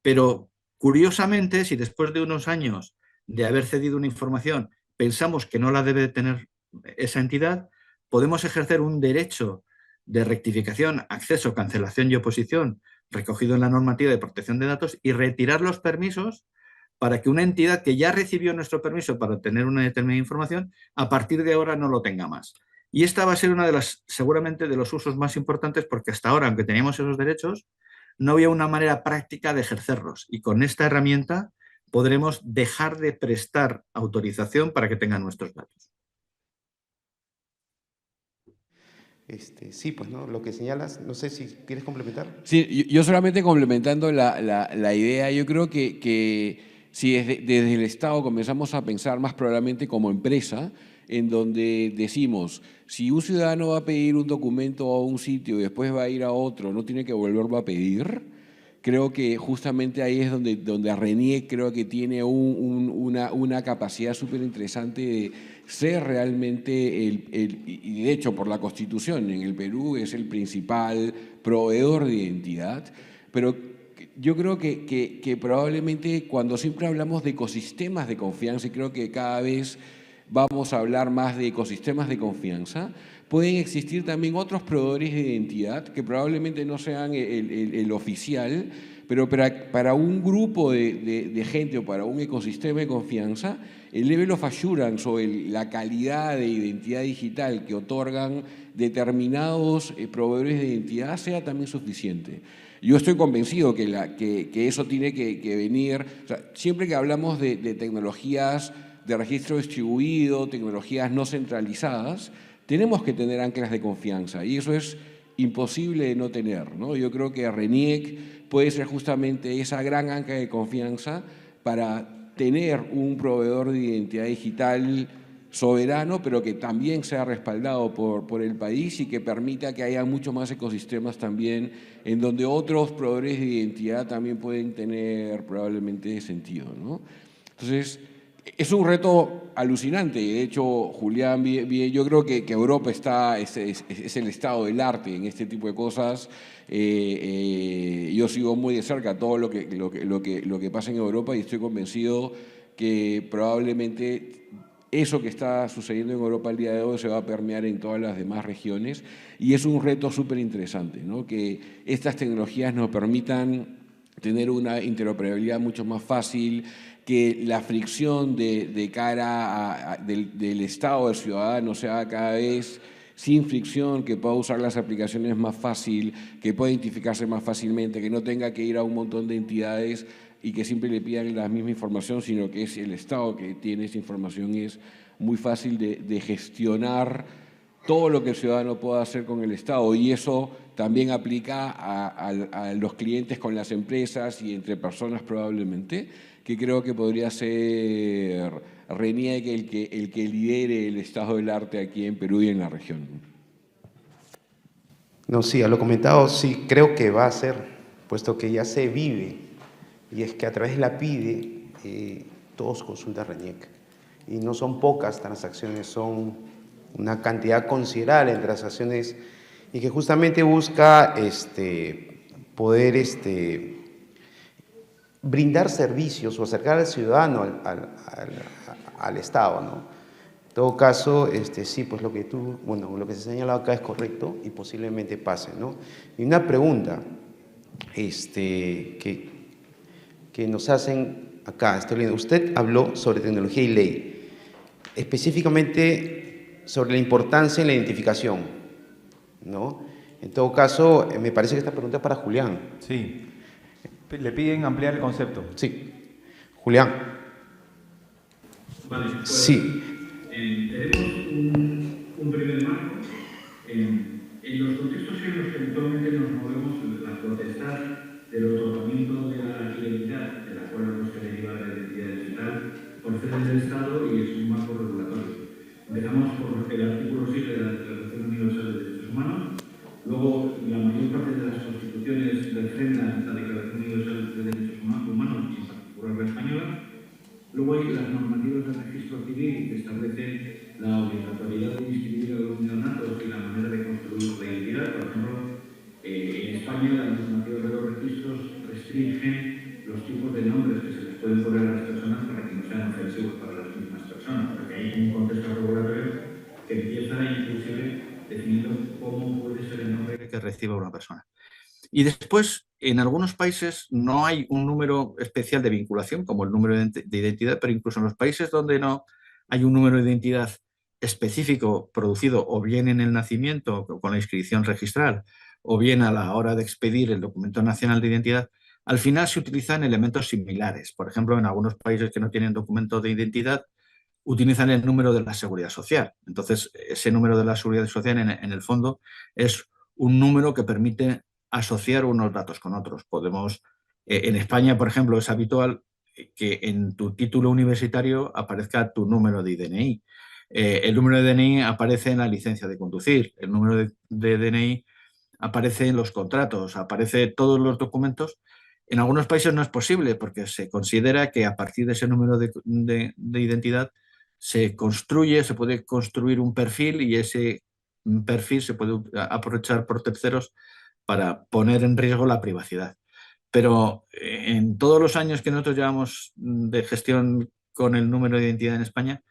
pero curiosamente, si después de unos años de haber cedido una información, pensamos que no la debe tener esa entidad, podemos ejercer un derecho de rectificación, acceso, cancelación y oposición recogido en la normativa de protección de datos y retirar los permisos para que una entidad que ya recibió nuestro permiso para obtener una determinada información, a partir de ahora no lo tenga más. Y esta va a ser una de las, seguramente, de los usos más importantes, porque hasta ahora, aunque teníamos esos derechos, no había una manera práctica de ejercerlos. Y con esta herramienta podremos dejar de prestar autorización para que tengan nuestros datos. Sí, pues, ¿no? Lo que señalas, no sé si quieres complementar. Sí, yo solamente complementando la idea, yo creo que si desde el Estado comenzamos a pensar más probablemente como empresa, en donde decimos, si un ciudadano va a pedir un documento a un sitio y después va a ir a otro, no tiene que volverlo a pedir, creo que justamente ahí es donde RENIEC creo que tiene una capacidad súper interesante de ser realmente y de hecho por la Constitución en el Perú es el principal proveedor de identidad, pero yo creo que probablemente cuando siempre hablamos de ecosistemas de confianza, y creo que cada vez vamos a hablar más de ecosistemas de confianza, pueden existir también otros proveedores de identidad que probablemente no sean el oficial, pero para un grupo de gente o para un ecosistema de confianza, el level of assurance o la calidad de identidad digital que otorgan determinados proveedores de identidad sea también suficiente. Yo estoy convencido que eso tiene que venir, o sea, siempre que hablamos de tecnologías de registro distribuido, tecnologías no centralizadas, tenemos que tener anclas de confianza y eso es imposible de no tener, ¿no? Yo creo que RENIEC puede ser justamente esa gran ancla de confianza para tener un proveedor de identidad digital soberano, pero que también sea respaldado por el país y que permita que haya muchos más ecosistemas también en donde otros proveedores de identidad también pueden tener probablemente sentido, ¿no? Entonces, es un reto alucinante y de hecho, Julián, yo creo que Europa es el estado del arte en este tipo de cosas. Yo sigo muy de cerca todo lo que pasa en Europa y estoy convencido que probablemente eso que está sucediendo en Europa el día de hoy se va a permear en todas las demás regiones y es un reto súper interesante, ¿no? Que estas tecnologías nos permitan tener una interoperabilidad mucho más fácil, que la fricción de cara del Estado, del ciudadano, sea cada vez sin fricción, que pueda usar las aplicaciones más fácil, que pueda identificarse más fácilmente, que no tenga que ir a un montón de entidades y que siempre le pidan la misma información, sino que es el Estado que tiene esa información y es muy fácil de gestionar todo lo que el ciudadano pueda hacer con el Estado y eso también aplica a los clientes con las empresas y entre personas probablemente, que creo que podría ser RENIEC el que lidere el estado del arte aquí en Perú y en la región. No, sí, a lo comentado, sí, creo que va a ser, puesto que ya se vive, y es que a través de la PIDE todos consultan RENIEC. Y no son pocas transacciones, son una cantidad considerable de transacciones y que justamente busca poder brindar servicios o acercar al ciudadano al Estado, ¿no? En todo caso, sí, pues lo que se ha señalado acá es correcto y posiblemente pase, ¿no? Y una pregunta que nos hacen acá, estoy leyendo. Usted habló sobre tecnología y ley, específicamente sobre la importancia en la identificación, ¿no? En todo caso, me parece que esta pregunta es para Julián. Sí. Le piden ampliar el concepto. Sí. Julián. Vale, pues, sí. Tenemos un primer marco. En los contextos en los que actualmente nos movemos, la potestad del otorgamiento de la identidad, de la cual se deriva de la identidad digital, procede del Estado y es un marco regulatorio. Empezamos por el artículo 7 de la Declaración Universal de Derechos Humanos. Luego, la mayor parte de las constituciones refrendan la Declaración Universal de Derechos Humanos, y en particular la española. Luego hay las normativas del registro civil que establecen la obligatoriedad de inscribir a los neonatos y la manera de construir la identidad. Por ejemplo, en España las normativas de los registros restringen los tipos de nombres que se les pueden poner a las personas para que no sean ofensivos reciba una persona. Y después, en algunos países no hay un número especial de vinculación, como el número de identidad, pero incluso en los países donde no hay un número de identidad específico producido o bien en el nacimiento con la inscripción registral o bien a la hora de expedir el documento nacional de identidad, al final se utilizan elementos similares. Por ejemplo, en algunos países que no tienen documento de identidad, utilizan el número de la seguridad social. Entonces, ese número de la seguridad social, en el fondo, es un número que permite asociar unos datos con otros. Podemos, en España, por ejemplo, es habitual que en tu título universitario aparezca tu número de DNI. El número de DNI aparece en la licencia de conducir, el número de DNI aparece en los contratos, aparece en todos los documentos. En algunos países no es posible porque se considera que a partir de ese número de identidad se puede construir un perfil y ese perfil se puede aprovechar por terceros para poner en riesgo la privacidad. Pero en todos los años que nosotros llevamos de gestión con el número de identidad en España,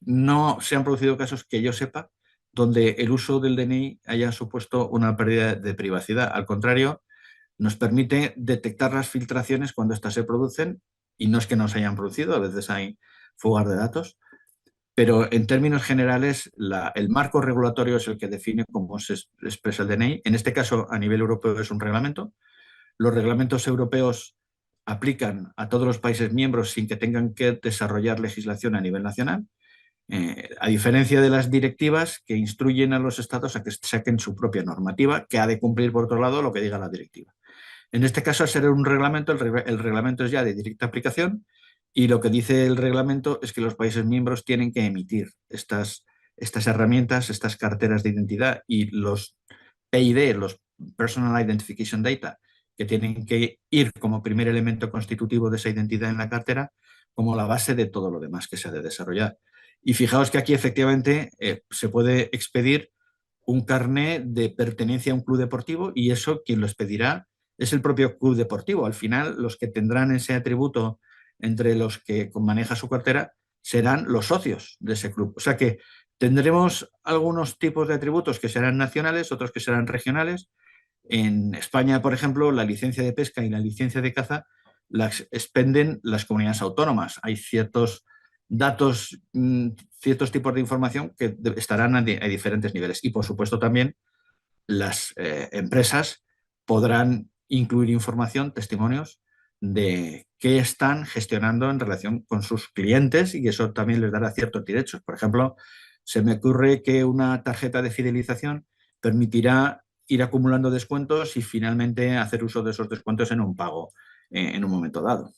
no se han producido casos que yo sepa donde el uso del DNI haya supuesto una pérdida de privacidad. Al contrario, nos permite detectar las filtraciones cuando éstas se producen, y no es que no se hayan producido, a veces hay fugas de datos, pero en términos generales el marco regulatorio es el que define cómo se expresa el DNI. En este caso, a nivel europeo es un reglamento. Los reglamentos europeos aplican a todos los países miembros sin que tengan que desarrollar legislación a nivel nacional, a diferencia de las directivas que instruyen a los estados a que saquen su propia normativa, que ha de cumplir, por otro lado, lo que diga la directiva. En este caso, al ser un reglamento, el reglamento es ya de directa aplicación, y lo que dice el reglamento es que los países miembros tienen que emitir estas herramientas, estas carteras de identidad y los PID, los Personal Identification Data, que tienen que ir como primer elemento constitutivo de esa identidad en la cartera, como la base de todo lo demás que se ha de desarrollar. Y fijaos que aquí efectivamente se puede expedir un carné de pertenencia a un club deportivo, y eso quien lo expedirá es el propio club deportivo. Al final, los que tendrán ese atributo entre los que maneja su cartera serán los socios de ese club. O sea que tendremos algunos tipos de atributos que serán nacionales, otros que serán regionales. En España, por ejemplo, la licencia de pesca y la licencia de caza las expenden las comunidades autónomas. Hay ciertos datos, ciertos tipos de información que estarán a diferentes niveles. Y, por supuesto, también las empresas podrán incluir información, testimonios de qué están gestionando en relación con sus clientes, y eso también les dará ciertos derechos. Por ejemplo, se me ocurre que una tarjeta de fidelización permitirá ir acumulando descuentos y finalmente hacer uso de esos descuentos en un pago en un momento dado.